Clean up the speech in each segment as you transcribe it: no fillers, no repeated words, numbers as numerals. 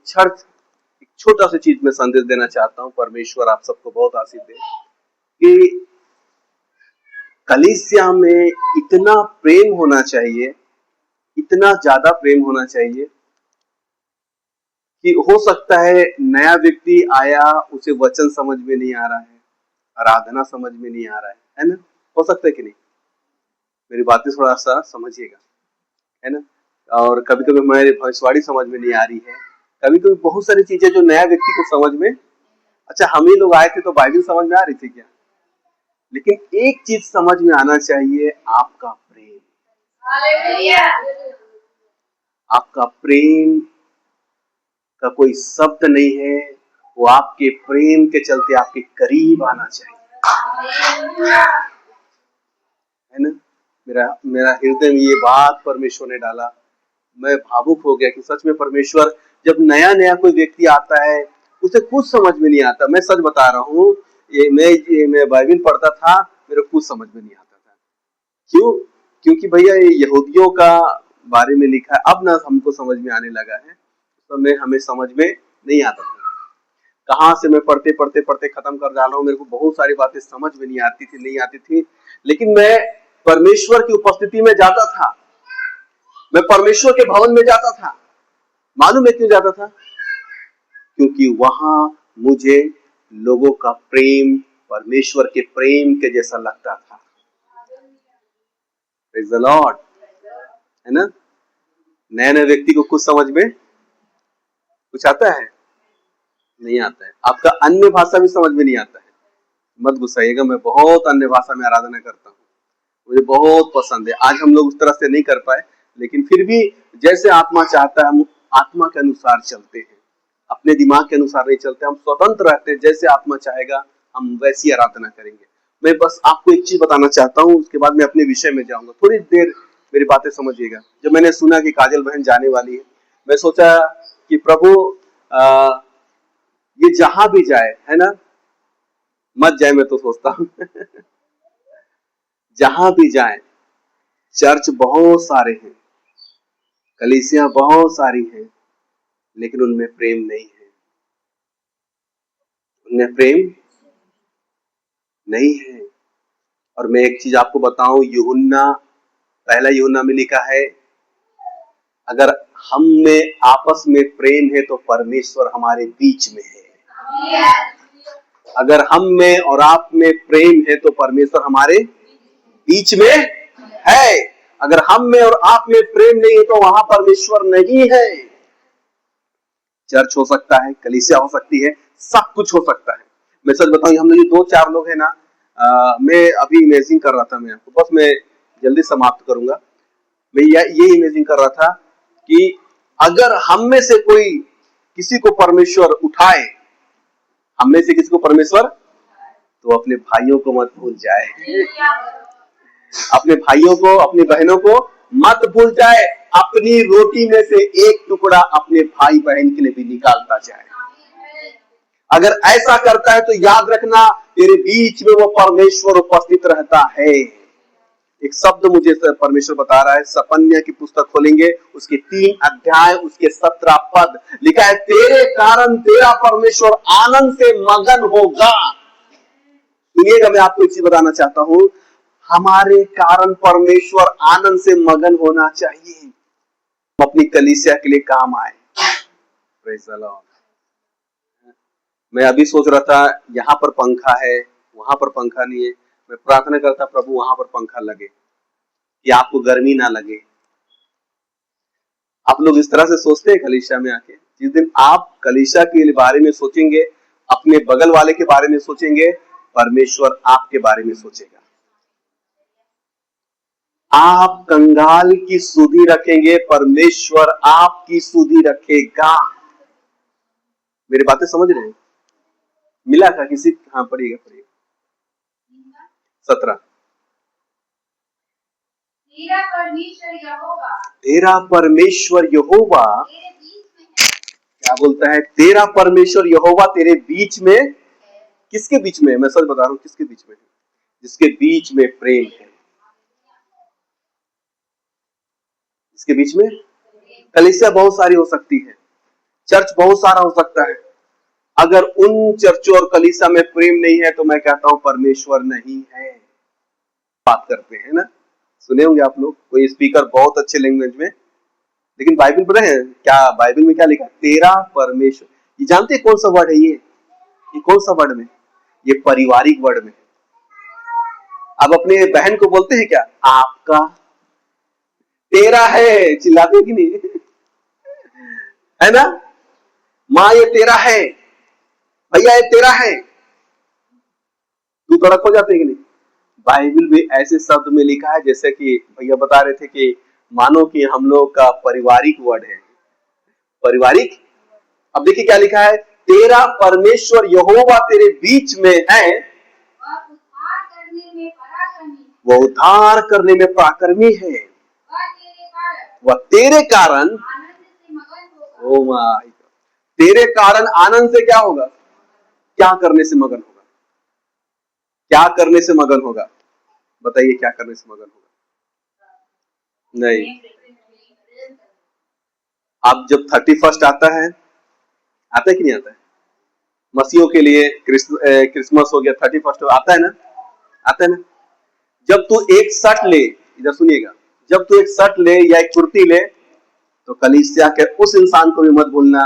क्षण एक छोटा सी चीज में संदेश देना चाहता हूं। परमेश्वर आप सबको बहुत आशीष दे कि कलीसिया में इतना प्रेम होना चाहिए, इतना ज्यादा प्रेम होना चाहिए कि हो सकता है नया व्यक्ति आया, उसे वचन समझ में नहीं आ रहा है, आराधना समझ में नहीं आ रहा है ना? हो सकता है कि नहीं? मेरी बातें थोड़ा सा समझिएगा, है ना? और कभी कभी हमारी भविष्यवाणी समझ में नहीं आ रही है, कभी कभी बहुत सारी चीजें जो नया व्यक्ति को समझ में, अच्छा हम ही लोग आए थे तो बाइबल समझ में आ रही थी क्या? लेकिन एक चीज समझ में आना चाहिए, आपका प्रेम। आपका प्रेम का कोई शब्द नहीं है, वो आपके प्रेम के चलते आपके करीब आना चाहिए, है ना? मेरा हृदय में ये बात परमेश्वर ने डाला, मैं भावुक हो गया कि सच में परमेश्वर, जब नया नया कोई व्यक्ति आता है उसे कुछ समझ में नहीं आता। मैं सच बता रहा हूँ, मैं बाइबल पढ़ता था, मेरे को कुछ समझ में नहीं आता था। क्यों? क्योंकि भैया ये यहूदियों का बारे में लिखा है, अब ना हमको समझ में आने लगा है, तो मैं हमें समझ में नहीं आता था। कहाँ से मैं पढ़ते पढ़ते पढ़ते खत्म कर डाला हूँ, मेरे को बहुत सारी बातें समझ में नहीं आती थी, लेकिन मैं परमेश्वर की उपस्थिति में जाता था, मैं परमेश्वर के भवन में जाता था। मालूम है क्यों जाता था? क्योंकि वहां मुझे लोगों का प्रेम परमेश्वर के प्रेम के जैसा लगता था। प्रेज़ द लॉर्ड, है ना? नए नए व्यक्ति को कुछ समझ में कुछ आता है? नहीं आता है। आपका अन्य भाषा भी समझ में नहीं आता है, मत गुस्साइएगा, मैं बहुत अन्य भाषा में आराधना करता हूँ, मुझे बहुत पसंद है। आज हम लोग उस तरह से नहीं कर पाए, लेकिन फिर भी जैसे आत्मा चाहता है हम आत्मा के अनुसार चलते हैं, अपने दिमाग के अनुसार नहीं चलते, हम स्वतंत्र रहते हैं, जैसे आत्मा चाहेगा हम वैसी आराधना करेंगे। मैं बस आपको एक चीज बताना चाहता हूँ, उसके बाद मैं अपने विषय में जाऊंगा। थोड़ी देर मेरी बातें समझिएगा। जब मैंने सुना कि काजल बहन जाने वाली है, मैं सोचा कि प्रभु ये जहां भी जाए, है ना, मत जाए, मैं तो सोचता हूँ जहां भी जाए, चर्च बहुत सारे हैं, कलीसिया बहुत सारी हैं, लेकिन उनमें प्रेम नहीं है, उनमें प्रेम नहीं है। और मैं एक चीज आपको बताऊं, यूहन्ना, पहला यूहन्ना में लिखा है, अगर हम में आपस में प्रेम है तो परमेश्वर हमारे बीच में है। अगर हम में और आप में प्रेम है तो परमेश्वर हमारे बीच में है। अगर हम में और आप में प्रेम नहीं है तो वहां परमेश्वर नहीं है। चर्च हो सकता है, कलीसिया हो सकती है, सब कुछ हो सकता है। मैं सच बताऊं, हम लोग ये 2-4 लोग हैं ना, मैं अभी इमेजिन कर रहा था, मैं आपको, बस मैं जल्दी समाप्त करूंगा। मैं ये इमेजिन कर रहा था कि अगर हम में से कोई किसी को परमेश्वर उठाए, हम में से किसी को परमेश्वर, तो अपने भाइयों को मत भूल जाए, अपने भाइयों को, अपनी बहनों को मत भूल जाए। अपनी रोटी में से एक टुकड़ा अपने भाई बहन के लिए भी निकालता जाए। अगर ऐसा करता है तो याद रखना, तेरे बीच में वो परमेश्वर उपस्थित रहता है। एक शब्द मुझे परमेश्वर बता रहा है, सपन्या की पुस्तक खोलेंगे, उसके 3 अध्याय, उसके 17 पद लिखा है, तेरे कारण तेरा परमेश्वर आनंद से मगन होगा। सुनिएगा, मैं आपको एक चीज बताना चाहता हूं, हमारे कारण परमेश्वर आनंद से मगन होना चाहिए। हम अपनी कलीसिया के लिए काम आए। Praise the Lord. मैं अभी सोच रहा था, यहाँ पर पंखा है, वहां पर पंखा नहीं है, मैं प्रार्थना करता प्रभु वहां पर पंखा लगे कि आपको गर्मी ना लगे। आप लोग इस तरह से सोचते हैं कलीसिया में आके? जिस दिन आप कलीसिया के बारे में सोचेंगे, अपने बगल वाले के बारे में सोचेंगे, परमेश्वर आपके बारे में सोचेगा। आप कंगाल की सुधि रखेंगे, परमेश्वर आपकी सुधि रखेगा। मेरी बातें समझ रहे हैं? मिला था किसी? हाँ, पढ़िएगा 17। तेरा परमेश्वर यहोवा क्या बोलता है? तेरा परमेश्वर यहोवा तेरे बीच में, किसके बीच में? मैं सच बता रहा हूं, किसके बीच में? जिसके बीच में प्रेम है। इसके बीच में कलीसिया बहुत सारी हो सकती है, चर्च बहुत सारा हो सकता है, अगर उन चर्चों और कलीसिया में प्रेम नहीं है तो मैं कहता हूं परमेश्वर नहीं है। बात करते हैं ना, सुने होंगे आप लोग, कोई स्पीकर बहुत अच्छे लैंग्वेज में, लेकिन बाइबल पढ़े हैं क्या? बाइबल में क्या लिखा? तेरा परमेश्वर। ये जानते हैं कौन सा वर्ड है ये कौन सा वर्ड में? ये पारिवारिक वर्ड में। अब अपने बहन को बोलते हैं क्या? आपका। तेरा है, चिल्लाते कि नहीं? है ना? माँ ये तेरा है, भैया ये तेरा है, तू तड़क हो जाते कि नहीं? बाइबल में ऐसे शब्द में लिखा है, जैसे कि भैया बता रहे थे कि मानो कि हम लोग का पारिवारिक वर्ड है, पारिवारिक। अब देखिए क्या लिखा है, तेरा परमेश्वर यहोवा तेरे बीच में है, वह उद्धार करने में पराक्रमी है, वह तेरे कारण, ओ माय, तेरे कारण आनंद से क्या होगा? क्या करने से मगन होगा? क्या करने से मगन होगा? बताइए, क्या करने से मगन होगा? नहीं। अब जब 31 आता है कि नहीं आता है? मसीहों के लिए क्रिसमस हो गया, 31 आता है ना? आता है ना? जब तू एक शर्ट ले, इधर सुनिएगा, जब तू एक शर्ट ले या एक कुर्ती ले, तो कलीसिया के उस इंसान को भी मत भूलना,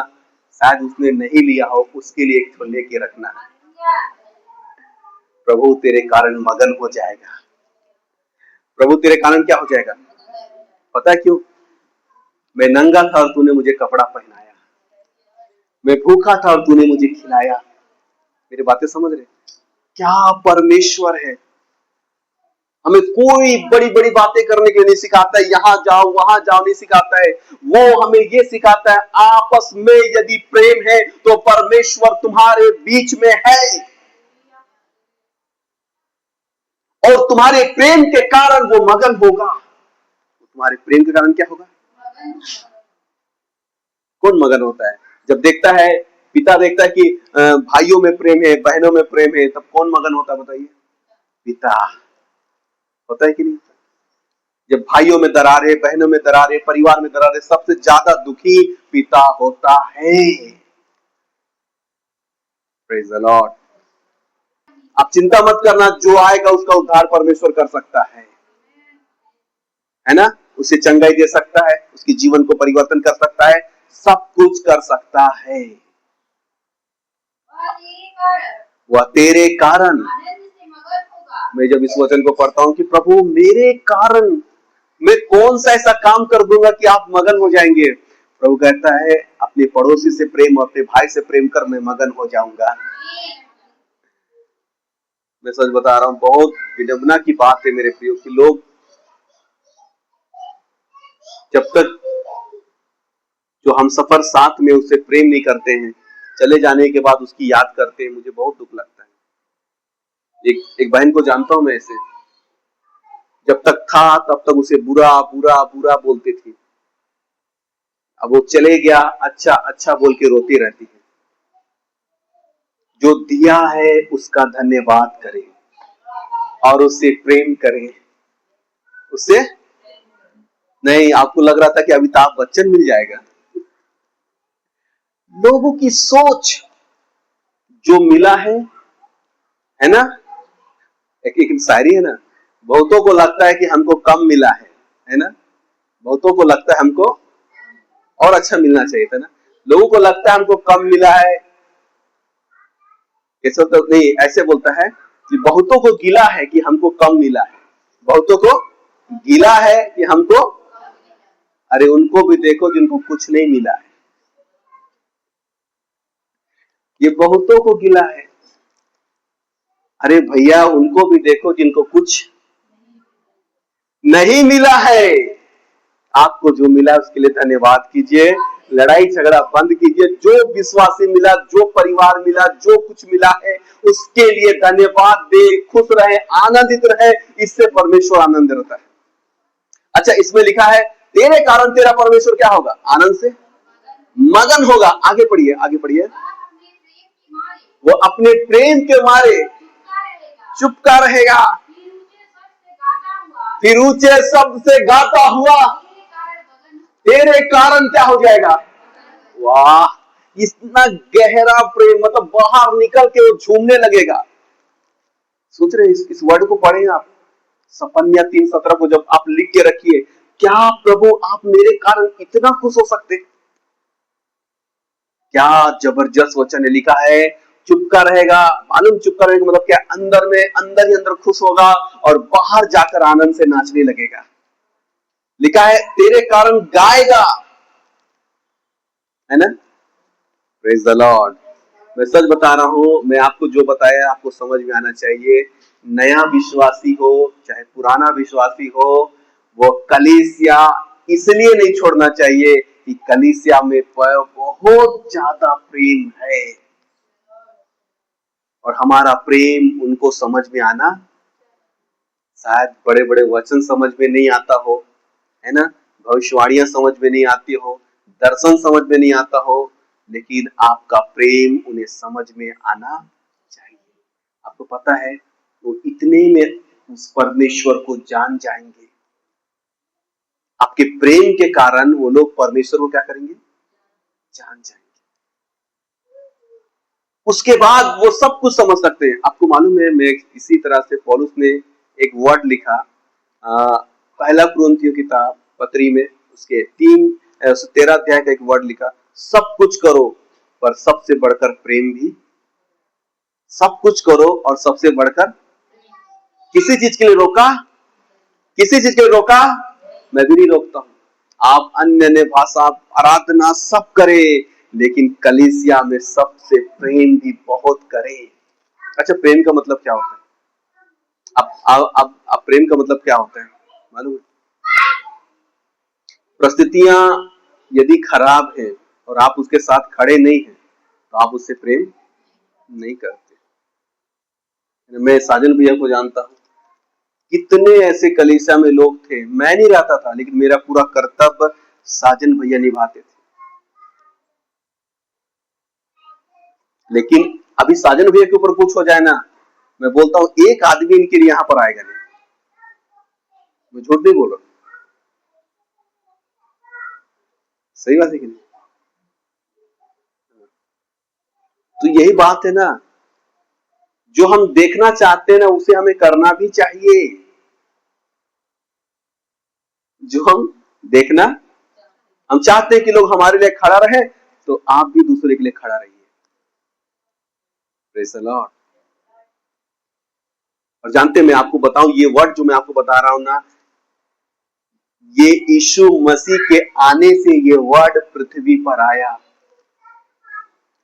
शायद उसने नहीं लिया हो, उसके लिए एक लेके के रखना। प्रभु तेरे कारण मगन हो जाएगा। प्रभु तेरे कारण क्या हो जाएगा? पता है क्यों? मैं नंगा था और तूने मुझे कपड़ा पहनाया, मैं भूखा था और तूने मुझे खिलाया। मेरी बातें समझ रहे? क्या परमेश्वर है। हमें कोई बड़ी बड़ी बातें करने के लिए नहीं सिखाता है, यहां जाओ वहां जाओ नहीं सिखाता है। वो हमें ये सिखाता है, आपस में यदि प्रेम है तो परमेश्वर तुम्हारे बीच में है, और तुम्हारे प्रेम के कारण वो मगन होगा। तुम्हारे प्रेम के कारण क्या होगा? कौन मगन होता है? जब देखता है, पिता देखता है कि भाइयों में प्रेम है, बहनों में प्रेम है, तब कौन मगन होता है? बताइए, पिता। होता है कि नहीं? जब भाइयों में दरार है, बहनों में दरार है, परिवार में दरार है, सबसे ज्यादा दुखी पिता होता है। Praise the Lord. आप चिंता मत करना, जो आएगा उसका उद्धार परमेश्वर कर सकता है ना? उसे चंगाई दे सकता है, उसके जीवन को परिवर्तन कर सकता है, सब कुछ कर सकता है। वह तेरे कारण। मैं जब इस वचन को पढ़ता हूं कि प्रभु मेरे कारण मैं कौन सा ऐसा काम कर दूंगा कि आप मगन हो जाएंगे, प्रभु कहता है अपने पड़ोसी से प्रेम, अपने भाई से प्रेम कर, मैं मगन हो जाऊंगा। मैं सच बता रहा हूं, बहुत विडंबना की बात है मेरे प्रियो कि लोग जब तक जो हम सफर साथ में उससे प्रेम नहीं करते हैं, चले जाने के बाद उसकी याद करते हैं, मुझे बहुत दुख लगता है। एक बहन को जानता हूं मैं, ऐसे जब तक था तब तक उसे बुरा बुरा बुरा बोलती थी, अब वो चले गया, अच्छा अच्छा बोल के रोती रहती है। जो दिया है उसका धन्यवाद करें और उससे प्रेम करें। उससे नहीं, आपको लग रहा था कि अमिताभ बच्चन मिल जाएगा। लोगों की सोच, जो मिला है ना? एक शायरी है ना, बहुतों को लगता है कि हमको कम मिला है ना? बहुतों को लगता है हमको और अच्छा मिलना चाहिए था ना? लोगों को लगता है हमको कम मिला है, कैसे तो नहीं, ऐसे बोलता है कि बहुतों को गिला है कि हमको कम मिला है, बहुतों को गिला है कि हमको, अरे उनको भी देखो जिनको कुछ नहीं मिला है। ये बहुतों को गिला है, अरे भैया उनको भी देखो जिनको कुछ नहीं मिला है। आपको जो मिला उसके लिए धन्यवाद कीजिए, लड़ाई झगड़ा बंद कीजिए। जो विश्वासी मिला, जो परिवार मिला, जो कुछ मिला है उसके लिए धन्यवाद दे, खुश रहे, आनंदित रहे, इससे परमेश्वर आनंद रहता है। अच्छा, इसमें लिखा है तेरे कारण तेरा परमेश्वर क्या होगा? आनंद से मगन होगा। आगे पढ़िए, आगे पढ़िए। वो अपने प्रेम के मारे चुपका रहेगा, फिर ऊंचे शब्द से गाता हुआ तेरे कारण क्या हो जाएगा? वाह, इतना गहरा प्रेम, मतलब बाहर निकल के वो झूमने लगेगा। सोच रहे इस वर्ड को पढ़े आप, सपन्या 3:17 को जब आप लिख के रखिए, क्या प्रभु आप मेरे कारण इतना खुश हो सकते? क्या जबरदस्त वचन है, लिखा है चुपका रहेगा। मालूम चुपका रहेगा मतलब क्या? अंदर में अंदर ही अंदर खुश होगा और बाहर जाकर आनंद से नाचने लगेगा। लिखा है तेरे कारण गाएगा, है ना? Praise the Lord. मैं सच बता रहा हूं, मैं आपको जो बताया आपको समझ में आना चाहिए। नया विश्वासी हो चाहे पुराना विश्वासी हो, वो कलीसिया इसलिए नहीं छोड़ना चाहिए कि कलीसिया में बहुत ज्यादा प्रेम है और हमारा प्रेम उनको समझ में आना, शायद बड़े बड़े वचन समझ में नहीं आता हो, है ना, भविष्यवाणियां समझ में नहीं आती हो, दर्शन समझ में नहीं आता हो, लेकिन आपका प्रेम उन्हें समझ में आना चाहिए। आपको पता है वो इतने में उस परमेश्वर को जान जाएंगे। आपके प्रेम के कारण वो लोग परमेश्वर को क्या करेंगे? जान जाएंगे। उसके बाद वो सब कुछ समझ सकते हैं। आपको मालूम है, मैं इसी तरह से पौलुस ने एक वर्ड लिखा पहला कुरिन्थियों किताब पत्री में, उसके 13 अध्याय का एक वर्ड लिखा, सब कुछ करो पर सबसे बढ़कर प्रेम भी। सब कुछ करो और सबसे बढ़कर, किसी चीज के लिए रोका? किसी चीज के लिए रोका? मैं भी नहीं रोकता हूं। आप अन्य भाषा, आराधना सब करे, लेकिन कलीसिया में सबसे प्रेम भी बहुत करे। अच्छा, प्रेम का मतलब क्या होता है? अब प्रेम का मतलब क्या होता है मालूम है? परिस्थितियां यदि खराब है और आप उसके साथ खड़े नहीं हैं, तो आप उससे प्रेम नहीं करते। मैं साजन भैया को जानता हूं, कितने ऐसे कलीसिया में लोग थे, मैं नहीं रहता था, लेकिन मेरा पूरा कर्तव्य साजन भैया निभाते थे। लेकिन अभी साजन भैया के ऊपर कुछ हो जाए ना, मैं बोलता हूं एक आदमी इनके लिए यहां पर आएगा नहीं। मैं झूठ नहीं बोल रहा, सही बात है कि नहीं? तो यही बात है ना, जो हम देखना चाहते हैं ना उसे हमें करना भी चाहिए। जो हम देखना, हम चाहते हैं कि लोग हमारे लिए खड़ा रहे, तो आप भी दूसरे के लिए खड़ा रहिए। Praise the Lord. और जानते हैं, मैं आपको बताऊं, ये वर्ड जो मैं आपको बता रहा हूं ना, ये यीशु मसीह के आने से ये वर्ड पृथ्वी पर आया।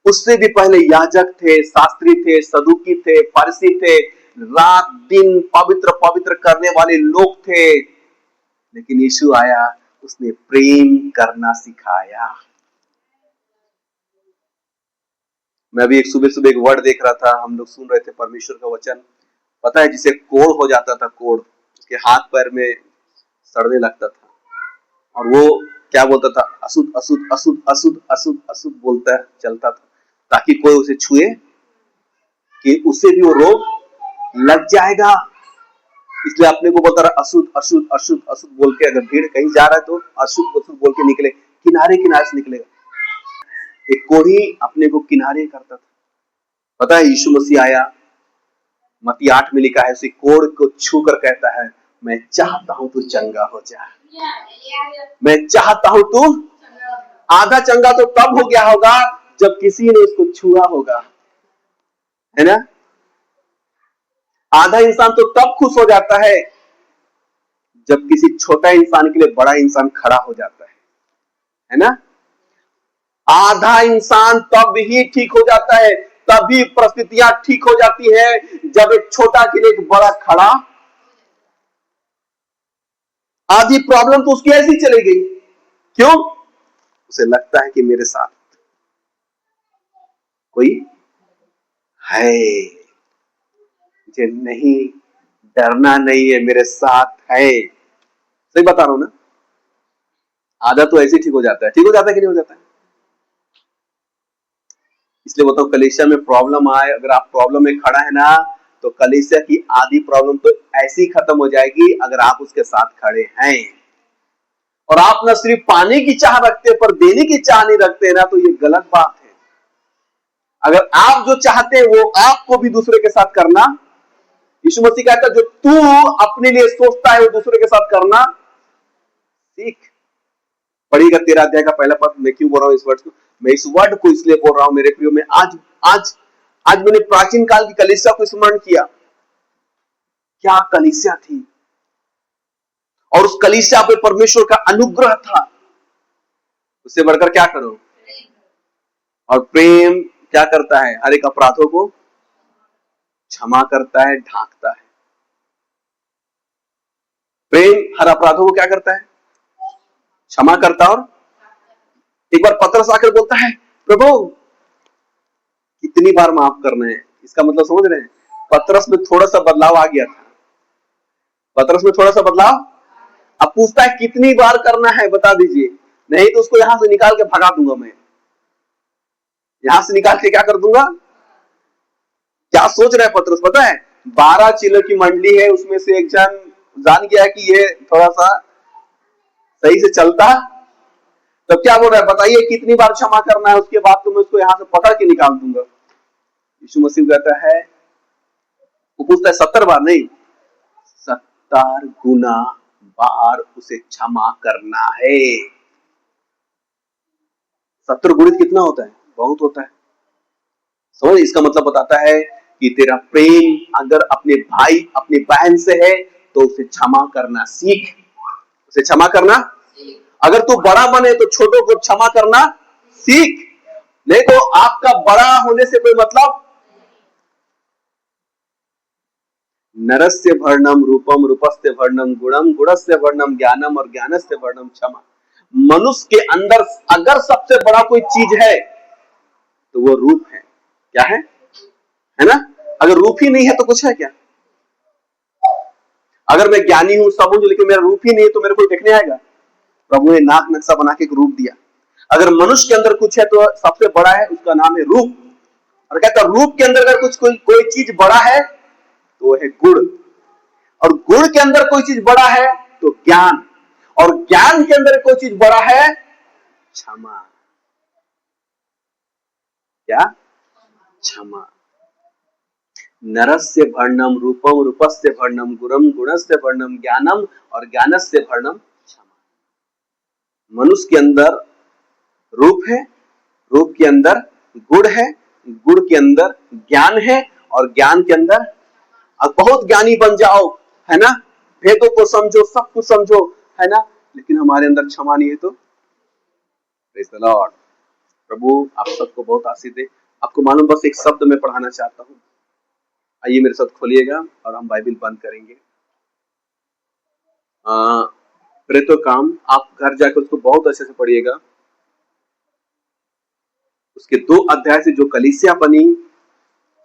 उससे भी पहले याजक थे, शास्त्री थे, सदुकी थे, फरीसी थे, रात दिन पवित्र पवित्र करने वाले लोग थे, लेकिन यीशु आया, उसने प्रेम करना सिखाया। मैं भी एक सुबह सुबह एक वर्ड देख रहा था, हम लोग सुन रहे थे परमेश्वर का वचन। पता है, जिसे कोढ़ हो जाता था, कोढ़ उसके हाथ पैर में सड़ने लगता था, और वो क्या बोलता था? अशुद्ध अशुद्ध अशुद्ध अशुद्ध अशुद्ध अशुद्ध बोलता चलता था, ताकि कोई उसे छुए कि उससे भी वो रोग लग जाएगा। इसलिए अपने को बोलता रहा अशुद्ध अशुद्ध अशुद्ध अशुद्ध बोल के, अगर भीड़ कहीं जा रहा है तो अशुद्ध अशुद्ध बोल के निकले, किनारे किनारे से निकलेगा। एक कोढ़ी अपने को किनारे करता था। पता है, यीशु मसीह आया, मत्ती 8 में लिखा है, उसी कोढ़ को छूकर कहता है, मैं चाहता हूं तू चंगा हो जा। मैं चाहता हूं तू, आधा चंगा तो तब हो गया होगा जब किसी ने उसको छुआ होगा, है ना? आधा इंसान तो तब खुश हो जाता है जब किसी छोटा इंसान के लिए बड़ा इंसान खड़ा हो जाता है ना? आधा इंसान तब ही ठीक हो जाता है, तभी परिस्थितियां ठीक हो जाती है जब एक छोटा के लिए एक बड़ा खड़ा। आधी प्रॉब्लम तो उसकी ऐसी चली गई, क्यों? उसे लगता है कि मेरे साथ कोई है, मुझे नहीं डरना नहीं है, मेरे साथ है। सही बता रहा हूं ना? आधा तो ऐसे ठीक हो जाता है। ठीक हो जाता है कि नहीं हो जाता है? इसलिए बताओ, कलीसिया में प्रॉब्लम आए, अगर आप प्रॉब्लम में खड़ा है ना, तो कलीसिया की आधी प्रॉब्लम तो ऐसी खत्म हो जाएगी अगर आप उसके साथ खड़े हैं। और आप न सिर्फ पाने की चाह रखते पर देने की चाह नहीं रखते ना, तो ये गलत बात है। अगर आप जो चाहते हैं वो आपको भी दूसरे के साथ करना, यीशु मसीह कहता है जो तू अपने लिए सोचता है वो दूसरे के साथ करना सीख। पढ़िएगा 13 अध्याय का पहला पद। मैं क्यों बोल रहा हूं इस वर्ड को? मैं इस वर्ड को इसलिए बोल रहा हूं मेरे प्रियो में, आज मैंने प्राचीन काल की कलीसिया को स्मरण किया। क्या कलीसिया थी, और उस कलीसिया पे परमेश्वर का अनुग्रह था। उससे बढ़कर क्या करो? और प्रेम क्या करता है? हर एक अपराधों को क्षमा करता है, ढांकता है। प्रेम हर अपराधों को क्या करता है? क्षमा करता। और एक बार पतरस आकर बोलता है, प्रभु कितनी बार माफ करना है? इसका मतलब समझ रहे हैं? पतरस में थोड़ा सा बदलाव आ गया था। पतरस में थोड़ा सा बदलाव। अब पूछता है कितनी बार करना है, बता दीजिए, नहीं तो उसको यहां से निकाल के भगा दूंगा। मैं यहां से निकाल के क्या कर दूंगा? क्या सोच रहा है पतरस पता है? 12 चेलों की मंडली है, उसमें से एक जन जान गया कि ये थोड़ा सा सही से चलता, तब क्या बोल रहा है? बताइए कितनी बार क्षमा करना है, उसके बाद तो मैं उसको यहां से पकड़ के निकाल दूंगा। यीशु मसीह कहता है, वो पूछता है 70 बार नहीं, 70 गुना बार उसे क्षमा करना है। 70 गुणित कितना होता है? बहुत होता है। समझ? इसका मतलब बताता है कि तेरा प्रेम अगर अपने भाई अपनी बहन से है तो उसे क्षमा करना सीख। उसे क्षमा करना, अगर तू बड़ा बने तो छोटों को क्षमा करना सीख। नहीं तो आपका बड़ा होने से कोई मतलब। नरस्य वर्णम रूपम, रूपस्य वर्णम गुणम, गुणस्य वर्णम ज्ञानम, और ज्ञानस्य वर्णम क्षमा। मनुष्य के अंदर अगर सबसे बड़ा कोई चीज है तो वो रूप है। क्या है ना? अगर रूप ही नहीं है तो कुछ है क्या? अगर मैं ज्ञानी हूं, सब हूं, लेकिन मेरा रूप ही नहीं है तो मेरे को देखने आएगा? प्रभु ने नाक नक्शा बना के एक रूप दिया। अगर मनुष्य के अंदर कुछ है तो सबसे बड़ा है, उसका नाम है रूप। और कहता रूप के अंदर अगर कुछ कोई चीज बड़ा है तो वो है गुण, और गुण के अंदर कोई चीज बड़ा है तो ज्ञान, और ज्ञान के अंदर कोई चीज बड़ा है क्षमा। क्या? क्षमा। नरस्य वर्णम रूपम, रूपस्य वर्णम गुणम, गुणस्य वर्णम ज्ञानम, और ज्ञानस्य वर्णम क्षमा। मनुष्य के अंदर रूप है, रूप के अंदर गुण है, गुण के अंदर ज्ञान है, और ज्ञान के अंदर अब बहुत ज्ञानी बन जाओ, है ना, भेदों को समझो, सब कुछ समझो, है ना, लेकिन हमारे अंदर क्षमा नहीं है तो प्रेज़ द लॉर्ड। प्रभु आप सबको बहुत आशीष दे। आपको मालूम, बस एक शब्द मैं पढ़ाना चाहता हूँ। आइए मेरे साथ खोलिएगा और हम बाइबल बंद करेंगे। प्रेतो काम आप घर जाकर उसको बहुत अच्छे से पढ़िएगा। उसके 2 अध्याय से जो कलीसिया बनी,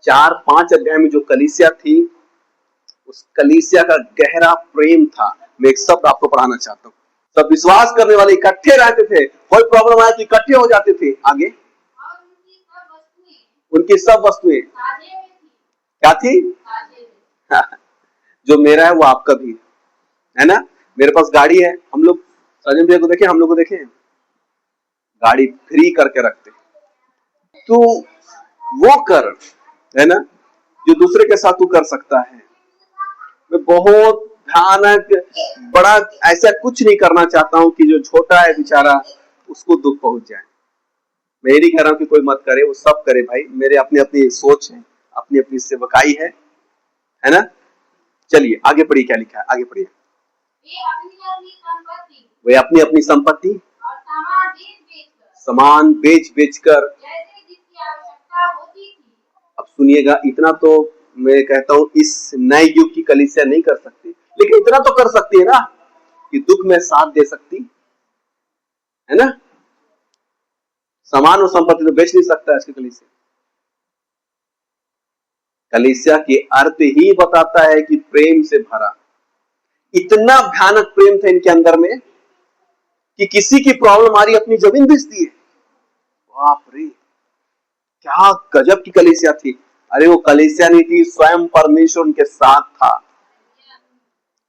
4-5 अध्याय में जो कलीसिया थी, उस कलीसिया का गहरा प्रेम था। मैं एक शब्द आपको पढ़ाना चाहता हूँ। सब विश्वास करने वाले इकट्ठे रहते थे, कोई प्रॉब्लम आया तो इकट्ठे हो जाते थे। आगे, उनकी सब वस्तुएं क्या थी? जो मेरा है वो आपका भी है ना। मेरे पास गाड़ी है, हम लोग सजन भैया को देखें, हम लोग को देखें, गाड़ी फ्री करके रखते। तो वो कर, है ना, जो दूसरे के साथ तू कर सकता है। मैं बहुत भयानक बड़ा ऐसा कुछ नहीं करना चाहता हूं कि जो छोटा है बेचारा उसको दुख पहुंच जाए। मैं ये नहीं कह रहा हूं कि कोई मत करे, वो सब करे भाई। मेरे अपनी अपनी सोच है, अपनी अपनी सेवकाई है ना। चलिए आगे पढ़िए, क्या लिखा है, आगे पढ़िए। वे अपनी अपनी संपत्ति और सामान बेच बेचकर, अब सुनिएगा, इतना तो मैं कहता हूं इस नए युग की कलीसिया नहीं कर सकती, लेकिन इतना तो कर सकती है ना कि दुख में साथ दे सकती है ना। सामान और संपत्ति तो बेच नहीं सकता है कलीसिया। कलीसिया के अर्थ ही बताता है कि प्रेम से भरा। इतना भयानक प्रेम था इनके अंदर में कि किसी की प्रॉब्लम आ रही, अपनी जमीन बेच दी है। बाप रे, क्या गजब की कलीसिया थी। अरे वो कलीसिया नहीं थी, स्वयं परमेश्वर उनके साथ था।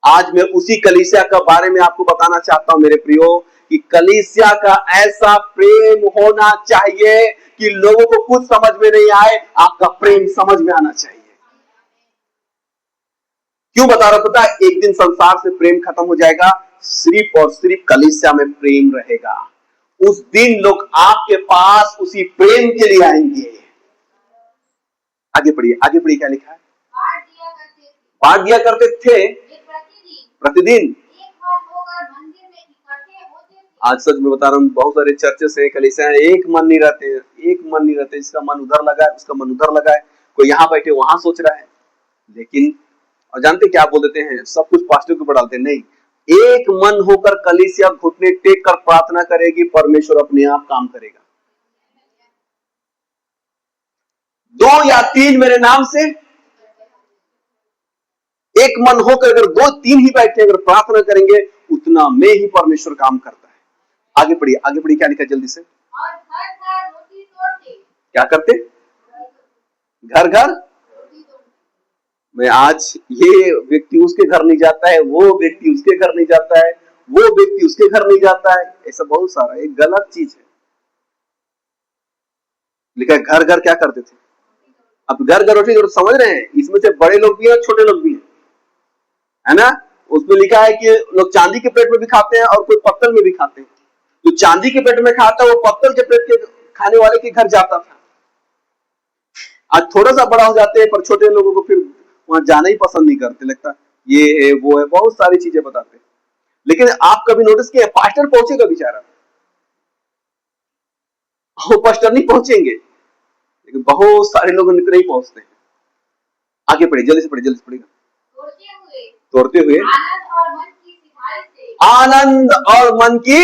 आज मैं उसी कलीसिया का बारे में आपको बताना चाहता हूं मेरे प्रियो, कि कलीसिया का ऐसा प्रेम होना चाहिए कि लोगों को कुछ समझ में नहीं आए, आपका प्रेम समझ में आना चाहिए। क्यों बता रहा पता है? एक दिन संसार से प्रेम खत्म हो जाएगा, सिर्फ और सिर्फ कलीसिया में प्रेम रहेगा। उस दिन लोग आपके पास उसी प्रेम के लिए आएंगे। आगे पढ़िए, आगे पढ़िए, क्या लिखा है? बांट दिया करते थे प्रतिदिन। आज सच में बता रहा हूं, बहुत सारे चर्चेस है, कलीसिया है, एक मन नहीं रहते, एक मन नहीं रहते। इसका मन उधर लगा है, उसका मन उधर लगा है, कोई यहाँ बैठे वहां सोच रहा है। लेकिन और जानते क्या बोल देते हैं? सब कुछ पास्टर के ऊपर डालते हैं। नहीं, एक मन होकर कलीसिया घुटने टेक कर प्रार्थना करेगी, परमेश्वर अपने आप काम करेगा। 2 या 3 मेरे नाम से, एक मन होकर अगर 2-3 ही बैठे अगर प्रार्थना करेंगे, उतना में ही परमेश्वर काम करता है। आगे बढ़िए, आगे बढ़िए, क्या लिखा जल्दी से? और घर रोटी तोड़ते। क्या करते? घर घर। मैं आज ये व्यक्ति उसके घर नहीं जाता है, वो व्यक्ति उसके घर नहीं जाता है, वो व्यक्ति उसके घर नहीं जाता है, ऐसा बहुत सारा, एक गलत चीज है। लिखा है घर घर क्या करते थे? अब घर घर रोटी समझ रहे हैं, इसमें से बड़े लोग भी हैं, छोटे लोग भी हैं, है ना? उसमें लिखा है कि लोग चांदी के प्लेट में भी खाते हैं और कोई पत्तल में भी खाते हैं। तो चांदी के प्लेट में खाता है, वो पत्तल के प्लेट के खाने वाले के घर जाता था। आज थोड़ा सा बड़ा हो जाते हैं, पर छोटे लोगों को फिर वहां जाना ही पसंद नहीं करते, लगता ये है वो है, बहुत सारी चीजें बताते हैं। लेकिन आप कभी नोटिस किया, पास्टर पहुंचेगा बेचारा, वो पास्टर नहीं पहुंचेंगे, लेकिन बहुत सारे लोग नहीं पहुंचते हैं। आगे पढ़े, जल्दी से पढ़े, जल्दी से पढ़ेगा। तोड़ते हुए आनंद और मन की,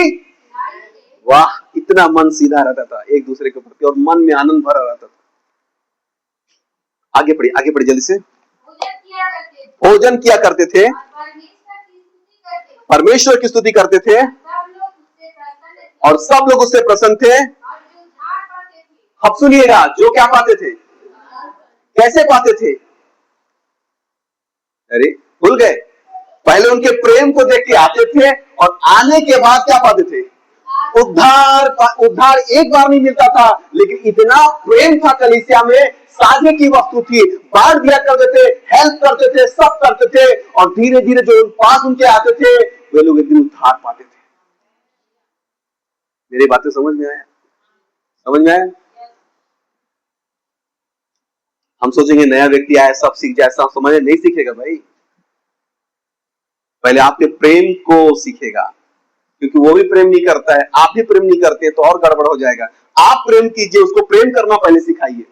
वाह, इतना मन सीधा रहता था एक दूसरे के प्रति और मन में आनंद भरा रहता था। आगे पढ़िए, आगे पढ़िए जल्दी से। भोजन किया करते थे, परमेश्वर की स्तुति करते थे और सब लोग उससे प्रसन्न थे। अब सुनिएगा, जो क्या पाते थे? कैसे पाते थे? अरे भूल गए? पहले उनके प्रेम को देख के आते थे और आने के बाद क्या पाते थे? उद्धार। उद्धार एक बार नहीं मिलता था, लेकिन इतना प्रेम था कलीसिया में, साझे की वस्तु थी, बांट दिया करते थे, हेल्प करते थे, सब करते थे, और धीरे धीरे जो पास उनके आते थे, वे लोग एक दिन उद्धार पाते थे। मेरी बातें समझ में आया? समझ में आया? हम सोचेंगे नया व्यक्ति आया सब सीख जाए, सब समझ, नहीं सीखेगा भाई। पहले आपके प्रेम को सीखेगा, क्योंकि वो भी प्रेम नहीं करता है, आप भी प्रेम नहीं करते, तो और गड़बड़ हो जाएगा। आप प्रेम कीजिए, उसको प्रेम करना पहले सिखाइए।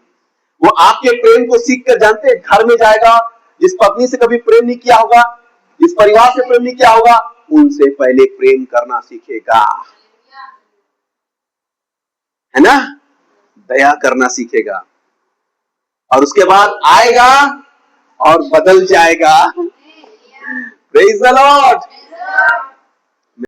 वो आपके प्रेम को सीख कर, जानते हैं, घर में जाएगा, जिस पत्नी से कभी प्रेम नहीं किया होगा, जिस परिवार से प्रेम नहीं किया होगा, उनसे पहले प्रेम करना सीखेगा, है ना? दया करना सीखेगा, और उसके बाद आएगा और बदल जाएगा। Praise the Lord.